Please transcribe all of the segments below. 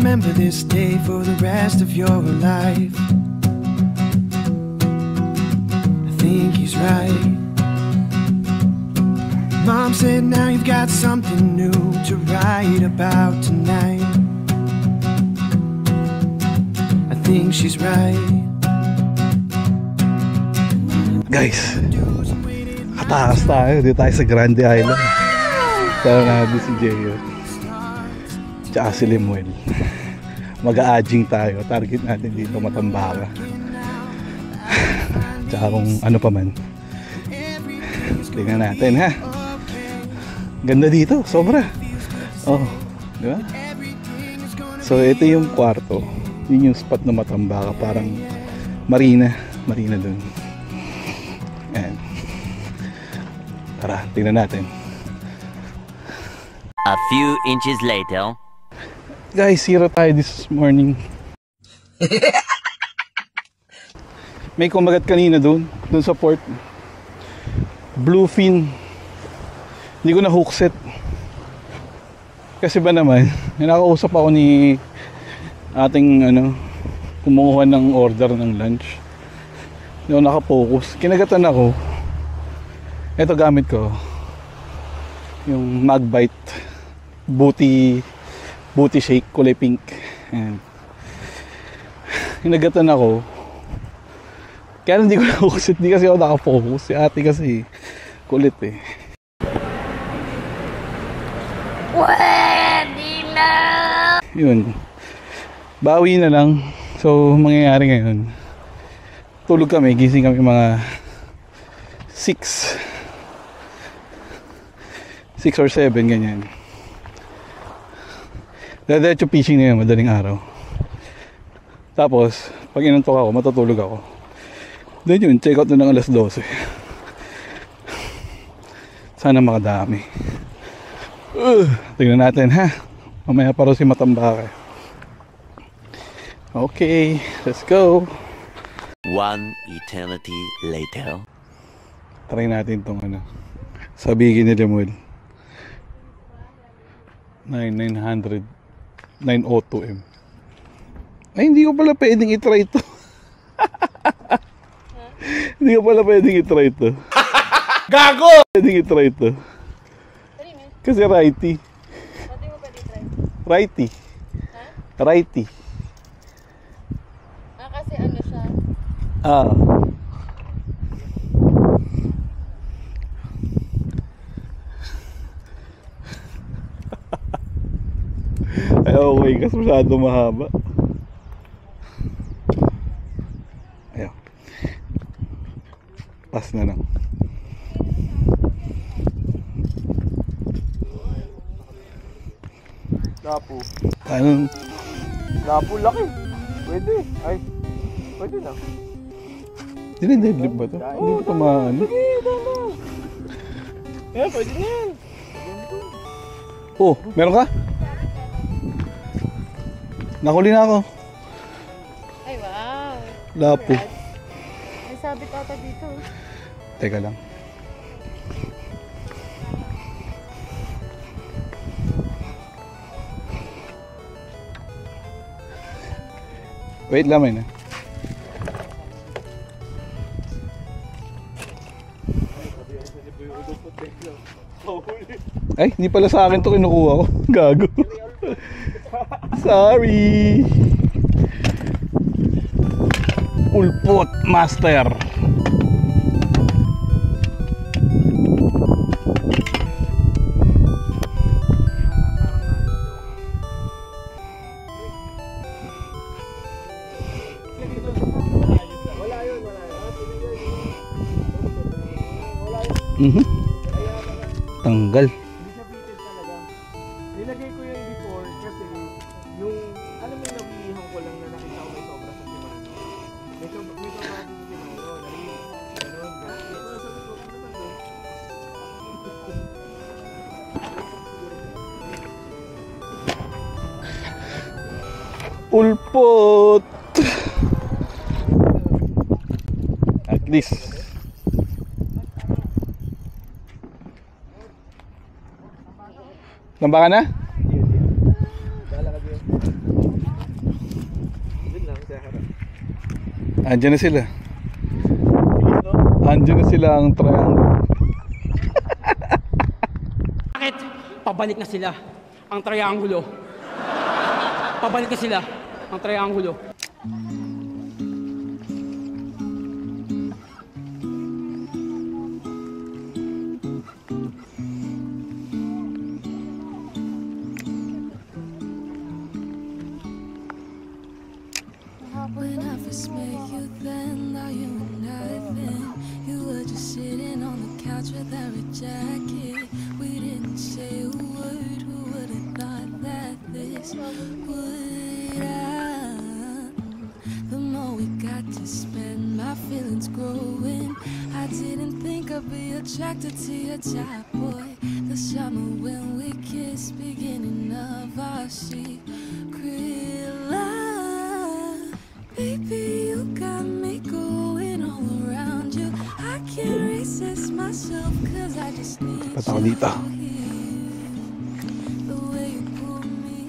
remember this day for the rest of your life. I think he's right. Mom said now you've got something new to write about tonight. I think she's right. Guys, katakas tayo. Dito tayo sa Grande Island. Tara natin si Jeyo tsaka si Lemuel. Mag-a-aging tayo. Target natin dito Matambaka. Tsaka kung ano pa man. Tingnan natin ha. Ganda dito, sobra. Oh, di ba? So ito yung kwarto. Yun yung spot na Matambaka. Parang marina dun. Ayan. Tara, tingnan natin. A few inches later. Guys, zero tayo this morning. May kumagat kanina dun sa port. Bluefin. Hindi ko na hook set. Kasi ba naman, nakakausap ako ni ating kumuha ng order ng lunch. Hindi ako nakapokus. Kinagatan ako. Ito gamit ko. Yung Magbite booty shake, kulay pink. Ayan. Hinagatan ako. Kaya hindi ko na-focus. Hindi kasi ako nakafocus. Si ate kasi kulit eh. Pwede na! Yun. Bawi na lang. So, mangyayari ngayon. Tulog kami. Gising kami mga 6 or 7 ganyan. Diretso fishing na yun, madaling araw. Tapos pag inantok ako, matutulog ako. Then yun, check out na ng alas 12. Sana makadami. Tingnan natin ha. Mamaya pa rin si Matambaka. Okay, let's go. One eternity later. Try natin tong sabigin ni Lemuel. 902M. Ay, hindi ko pala pwedeng itry ito. Hindi ko pala pwedeng itry ito. Gago! Pwedeng itry ito. Kasi righty. Pwede mo pwede try? Righty. Ha? Righty. Kasi ano siya? Ay, okay, kasi masyado mahaba. Ayaw. Pass na lang. Lapo. Anong? Lapo laki. Pwede. Ay. Pwede na. Dine-deadlift ba ito? Hindi ko tumaan. Sige, tama. Yan, pwede na yan. Oh, meron ka? Nakuli na ako. Ay, wow. Lapo. May sabit ata dito. Teka lang. Wait lang na. Ay, hindi pala sa akin to kinukuha ko. Gago. Sorry. Ulpot master. Tanggal. Nilagay ko yung before kasi yung alam mo yung nabihang ko lang na nakita ko may sobra sa Shimano. May sobra sa Shimano. Ulpot. At least. Nambaka na? Andiyan na sila. Andiyan na sila ang triangle. Bakit? Pabalik na sila ang triangulo. Pabalik na sila ang triangulo. When I first met you then, now you were nothing. You were just sitting on the couch without a jacket. We didn't say a word, who would have thought that this would happen? The more we got to spend, my feelings growing. I didn't think I'd be attracted to your type, boy. The summer when we kissed, beginning of our secret love. Baby, you got me going all around you. I can't resist myself, cause I just need you Dito. here. The way you pull me.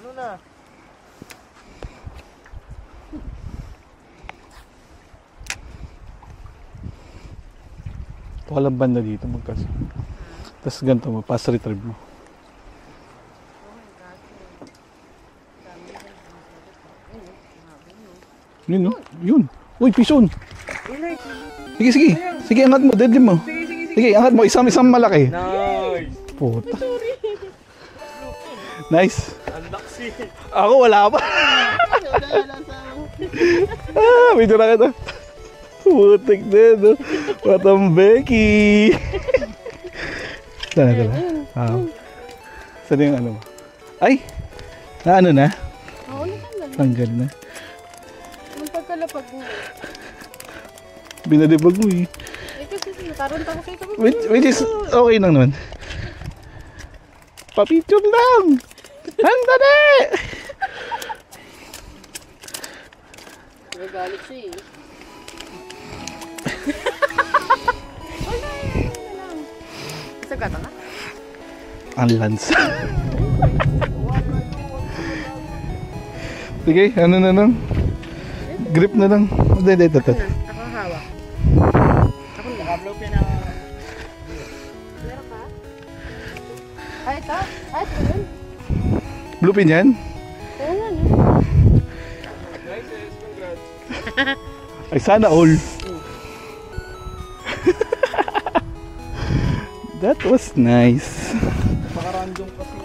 Ano na? Walang banda dito magkas. Tapos ganito mo, pass retrieve mo. Yun, no? Yun. Uy, pison. Sige, sige. Sige, angat mo. Deadlift mo. Sige, angat mo. Isang malaki. Nice! Puta. Nice. Unboxing! Ako, wala pa. Medyo na kita. Putik din, no? Batang Becky. Sana. Saan yung ano mo? Ay! Na ano na? Oo, naman. Tanggal na. Nung pagkalapag mo. Binalibag mo eh. Eh kasi natarunta ko kayo kami. Which is okay lang naman. Papicture lang! Ang dali! Nagalit siya eh. Sagata na? Ang lansa. Sige, ano na lang? Grip na lang. Hindi. Ako hawak. Ako na. Naka-blow pin na. Meron ka? Ay, ito? Ay, ito yun? Blue pin yan? Oo nga, no? Nice, congrats. Ay, sana all. That was nice. Maka-random kasi.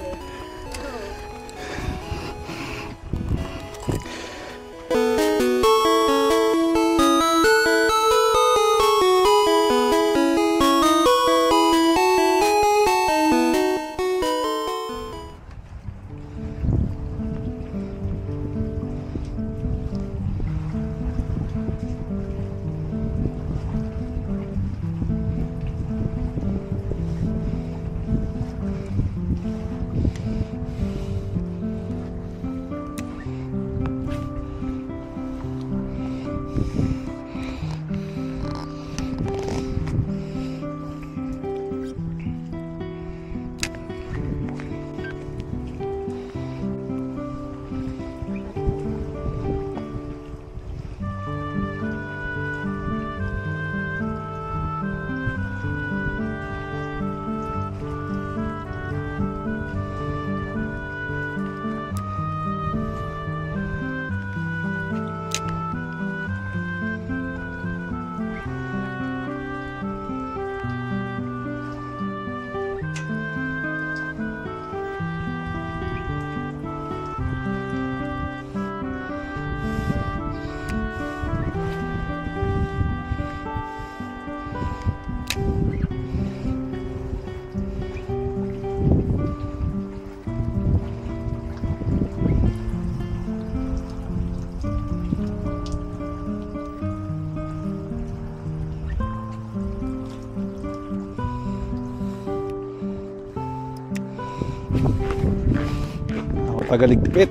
Ako tagaligpit.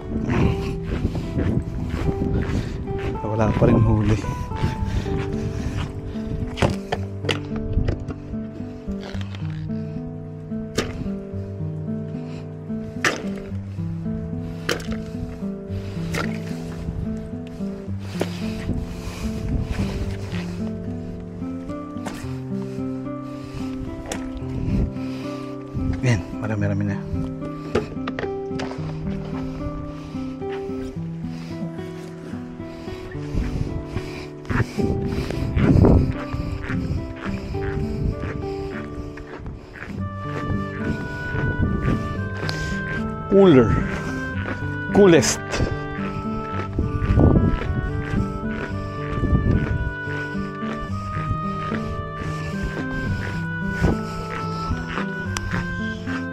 Wala pa rin huli. niya. Cooler. Coolest.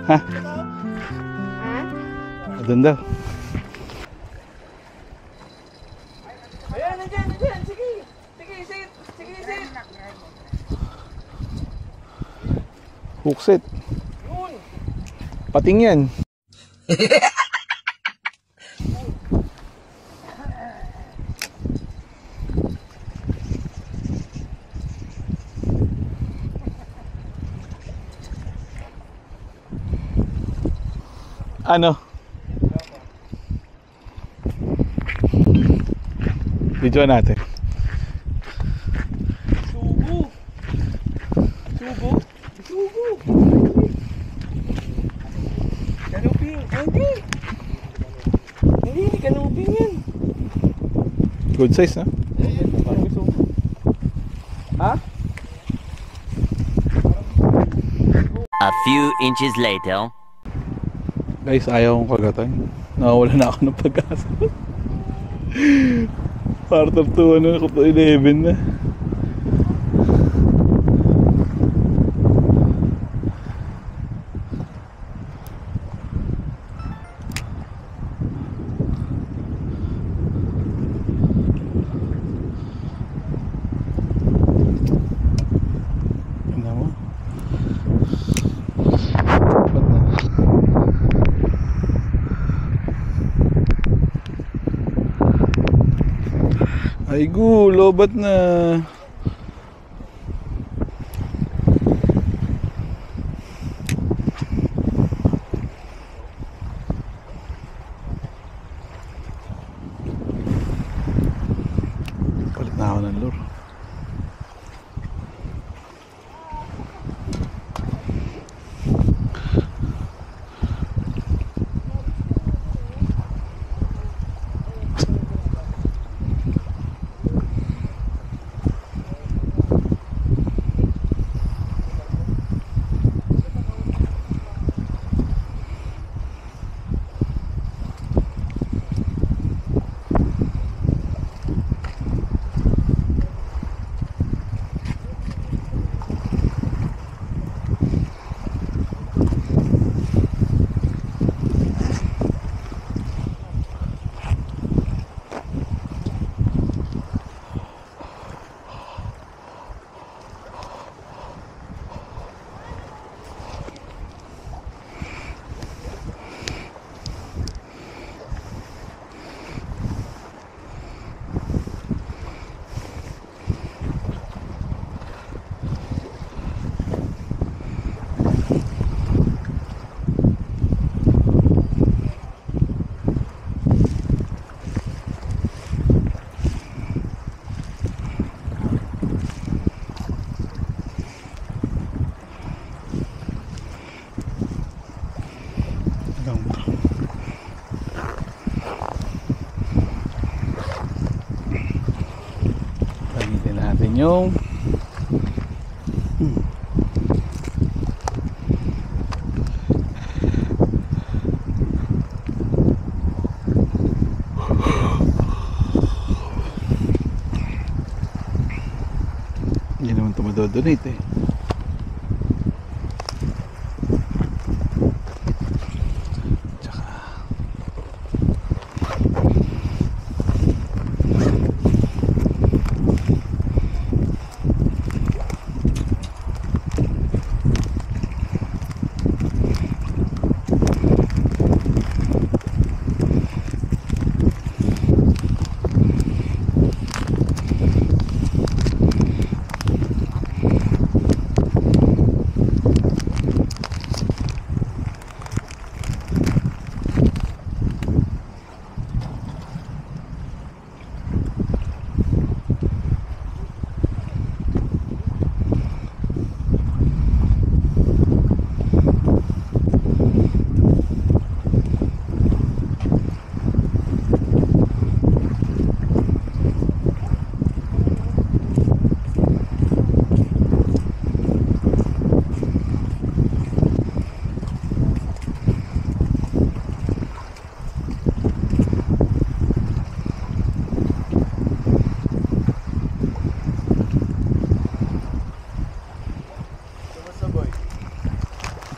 Ha? Doon daw. Ayan, nandiyan, nandiyan. Sige. Sige, sit. Sige, sit. Hookset. Yun. Pating yan. Ano? Video natin. Sugo. Sugo. Sugo. Kanuping. Ay, hindi. Hindi kanuping yan. Good size, na? Parang may sugo. Ha? A few inches later. Guys, ayaw kong kagatan. Nakawala na ako ng pag-asa. Quarter to 11 na. Ano mo? Ba't na? Ay gulo, ba't na? Palit na ako ng lure. Gamitin natin yung hindi naman ito madodonate eh.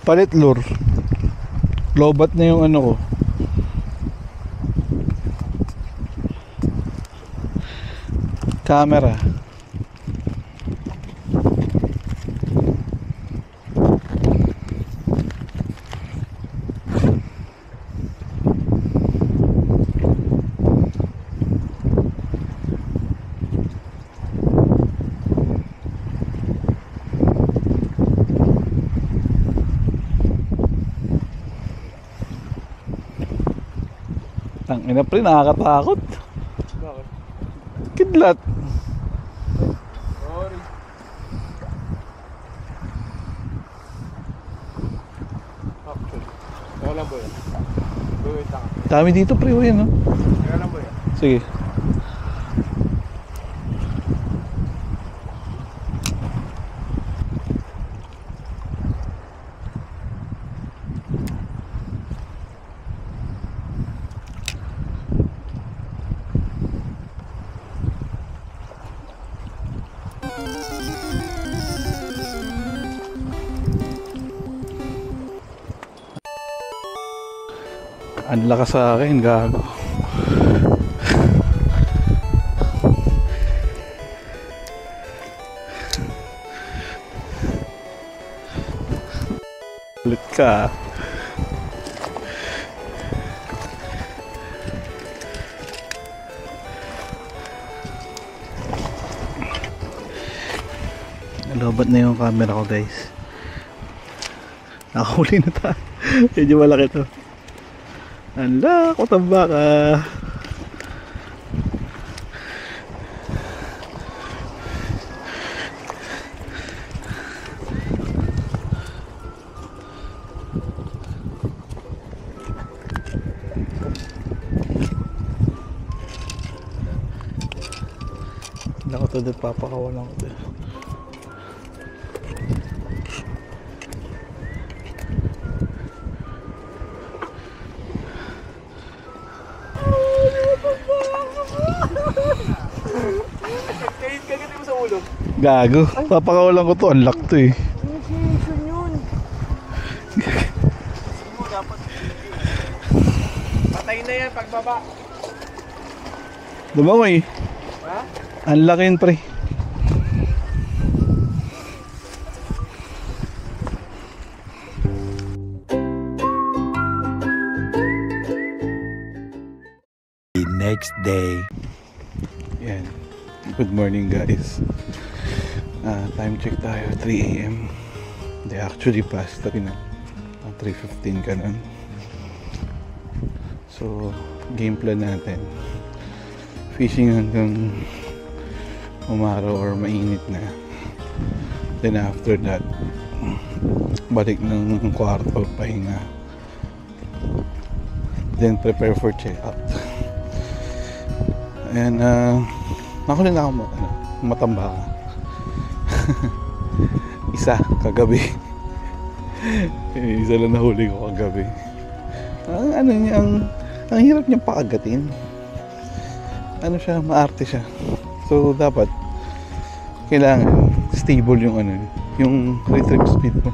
Palit lure. Lobat na yung ano ko. Camera. Tangina pre, nakakatakot. Bakit? Kidlat. Sorry. Actually. Kaya lang ba yan? Wait lang. Dami dito pre, yun no? Kaya lang ba yan? Sige. Ang lakas sa akin, gago. Ulit ka. Nalobat na yung camera ko guys. Nakahuli na tayo. Medyo malaki to. Ala, kutamba ka. Wala ko to doon, papakawalan ko doon. Kagati mo sa ulo. Gago, papakawalan ko to, unlock to eh. Initiation yun. Mo dapat. Patay na yan pagbaba. Dumamoy. Ha? Unlock yun pre. The next day. Yan. Good morning guys. Time check tayo, 3 AM. Hindi, actually past 3 na. 3:15 ka nun. So, game plan natin. Fishing hanggang umaraw or mainit na. Then after that, balik ng kwarto, pahinga. Then prepare for check-out. And nakuli na ako matambaka. Isa kagabi. Isa lang nahuli ko kagabi. Ang hirap niyang pakagatin. Ano siya, maarte siya. So dapat kailangan stable yung yung retrieve speed mo.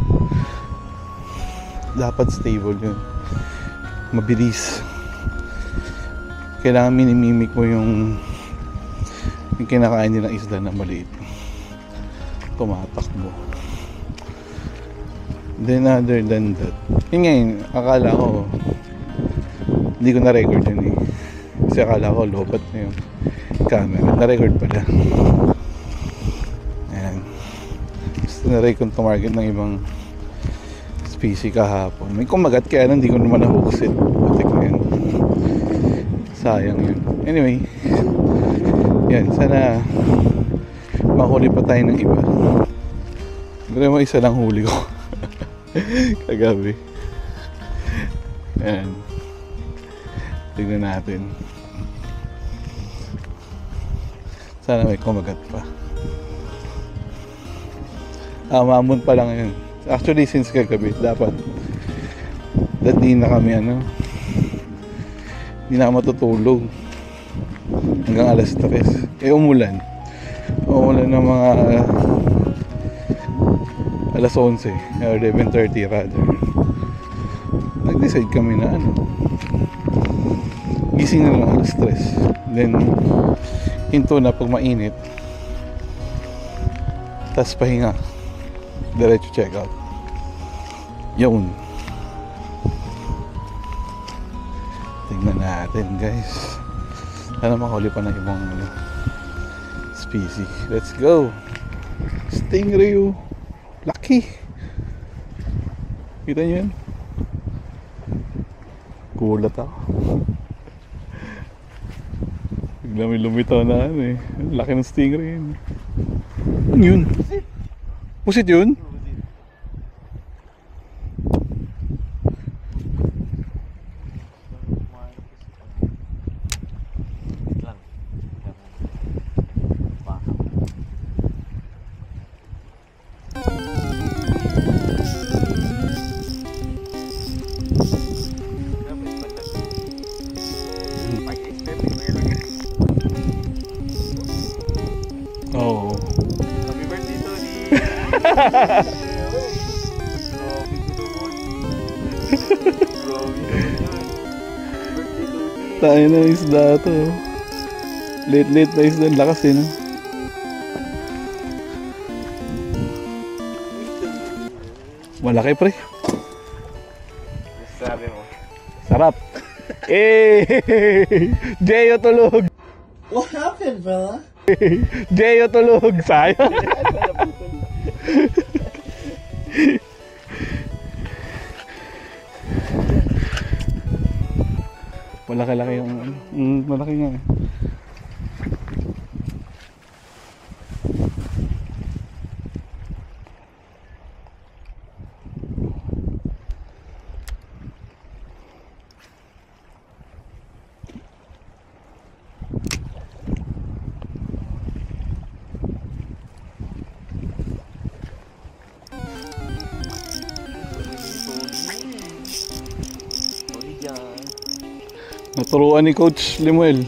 Dapat stable yun. Mabilis. Kailangan minimimik mo yung kinakain nilang isda na maliit. Tumatakbo. Then other than that, yun ngayon, akala ko hindi ko na-record yun eh. Kasi akala ko lobat na yung camera. Na-record pala. Ayan. Gusto na-record kong tumarget ng ibang species kahapon. May kumagat kaya hindi ko naman na-hooksit. Putik na yan. Sayang yun. Anyway, yan, sana mahuli pa tayo ng iba. Pero mo isa lang huli ko kagabi. Yan, tignan natin. Sana may kumagat pa. Mamon pa lang yun. Actually since kagabi dapat di na kami hindi na matutulog hanggang alas 3. Umulan ng mga alas 11 or 11:30 rather. nag-decide kami na ano, gising na lang alas 3. Then hinto na pag mainit, tas pahinga, diretso check out. Yun, tingnan natin guys, sana makahuli pa ng ibang ano, species. Let's go. Stingray, oh. Laki. Kita nyo yan? Kulat ako. Bigla may lumitaw na ano eh. Laki ng stingray yun. Ano yun? Pusit yun? Oo. Happy birthday, Tony! Tayo na isda to. Late na isda. Lakas eh, no? Malaki, pre. Sabi mo. Sarap. Eh, Jeyo tulog. What happened, fella? Jeyo tulog. Sayang. Malaki-laki yung ano. Malaki nga eh. Naturuan ni Coach Limuel.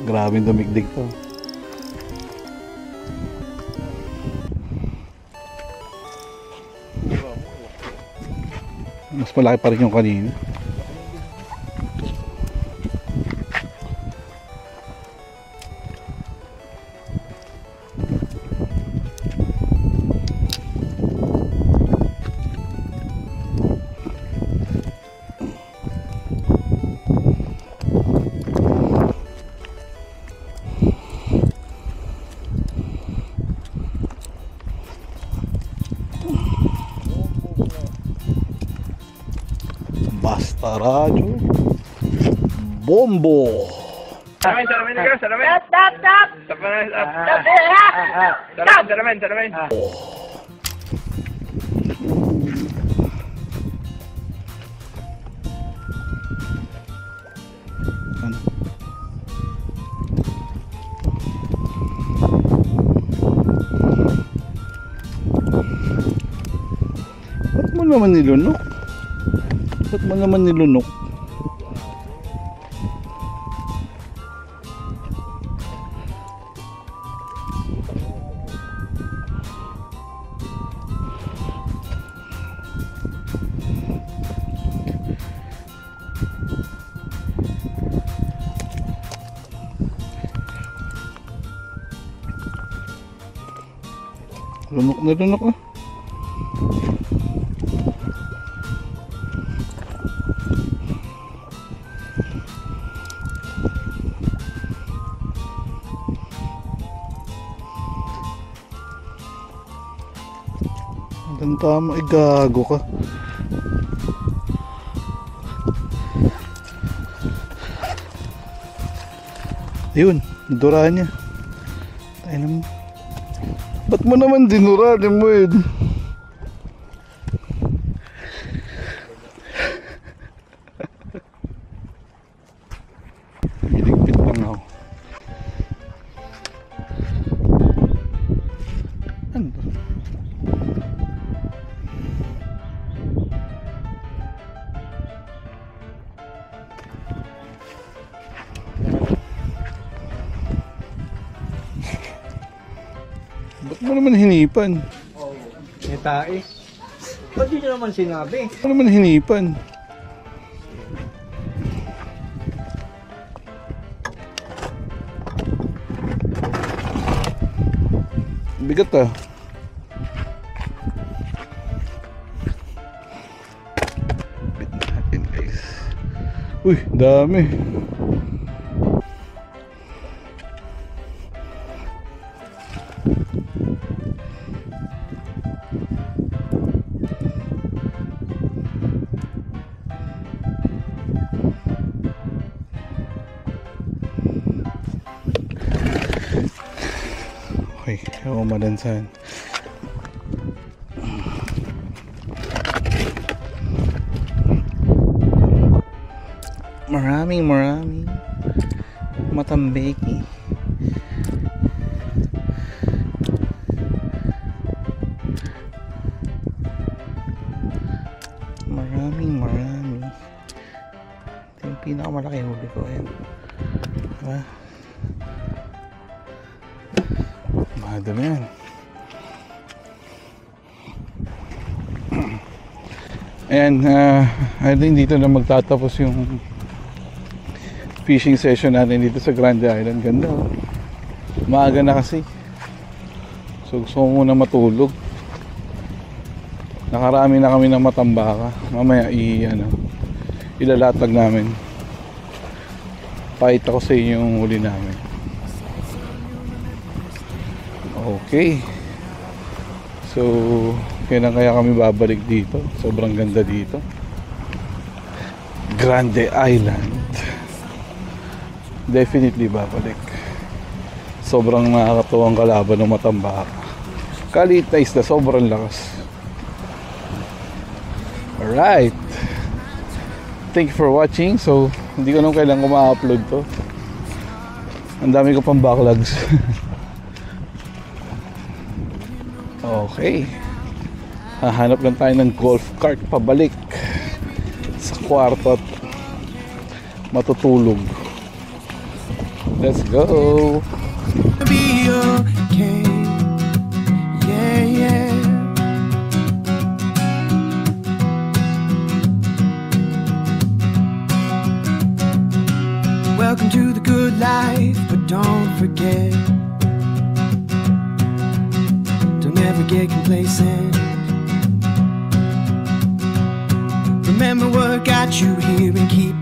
Grabe yung dumigdig to. Mas malaki pa rin yung kanina. Basta radyo Bombo. Salamin na ka, salamin! Stop! Salamin! Ano? Ba't mo naman nilunok? Ba't mo naman nilunok? Lunok na lunok ah. Ang tama, gago ka. Ayun, naduraan niya. Tayo naman. Ba't mo naman dinura, Limuel? Iligpit lang ako. Ano ba? Ba't mo naman hinipan? May tae. Ba't di nyo naman sinabi? Ba't mo naman hinipan? Bigat ah. Bit natin guys. Uy, dami. Okay, ako madansan. Maraming matambeki. Maraming. Ito yung pinakamalaki huli ko. Ayan. Diba? Madami yan. Ayan, I think dito na magtatapos yung fishing session natin dito sa Grande Island. Ganda oh. Maaga na kasi. So gusto ko muna matulog. Nakarami na kami ng matambaka. Mamaya ilalatag namin. Pakita ko sa inyo yung huli namin. Okay. So, kailan kaya kami babalik dito? Sobrang ganda dito. Grande Island. Definitely babalik. Sobrang nakakatuwang kalaban ng matambaka. Kaliit na isda, sobrang lakas. Alright. Thank you for watching. So, hindi ko nung kailan ko ma-upload to. Ang dami ko pang backlogs. Okay. Hahanap lang tayo ng golf cart pabalik sa kwarto at matutulog. Let's go. Be okay. Yeah. Welcome to the good life, but don't forget, don't ever get complacent. Remember what got you here and keep